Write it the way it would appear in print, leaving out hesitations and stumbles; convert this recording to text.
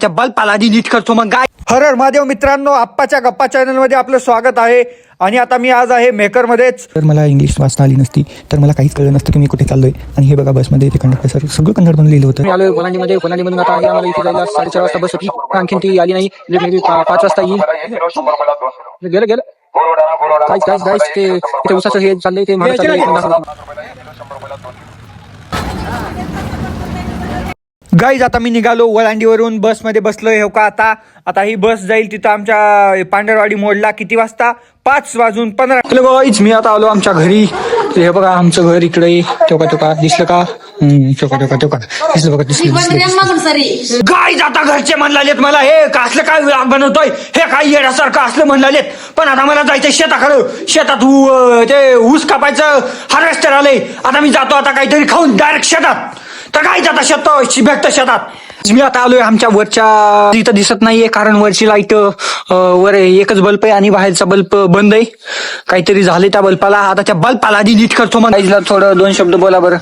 बल्बाला आधी नीट करतो मग काय. हर हर महादेव मित्रांनो, आप्पाच्या गप्पा चॅनल मध्ये आपलं स्वागत आहे. आणि आता मी आज आहे मेकर मध्येच. तर मला इंग्लिश वाचता आली नसती तर मला काहीच कळलं नसतं की मी कुठे चाललोय. आणि हे बघा बसमध्ये ते कंडक्टर सर सगळं कन्नड बनून लिहिलं होतं. मी आलोय कोलांडीमध्ये. कोलांडीमधून आता आम्हाला इथे जायला 4:30 वाजता बस होती. आणखीन ती आली नाही. 5 वाजता येईल. गेलं काहीच ते इथे उसाचं हे चाललंय ते महाग चाललंय. गाईज आता मी निघालो वळांडीवरून, बसमध्ये बसलोय. हो का आता ही बस जाईल तिथं आमच्या पांढरवाडी मोडला. किती वाजता? 5:15. हॅलो गाईज, मी आता आलो आमच्या घरी. हे बघा आमचं घर इकडे. टोका दिसलं का? टोका दिसलं बघा, दिसलं. गाईज आता घरचे म्हणलालेत मला, हे असलं काय बनवतोय, हे काय येण्यासारखं असलं म्हणलालेत. पण आता मला जायचं शेताकडं. शेतात ते ऊस कापायचं हार्वेस्टर आलंय. आता मी जातो आता काहीतरी खाऊन डायरेक्ट शेतात. तर काय जाता भेटतं शेतात. मी आता आलोय आमच्या वरच्या. इथं दिसत नाहीये कारण वरची लाईट वर एकच बल्ब आहे आणि बाहेरचा बल्ब बंद आहे. काहीतरी झाले त्या बल्बाला. आता त्या बल्बाला आधी नीट करतो. मग थोडं 2 शब्द बोला बरं.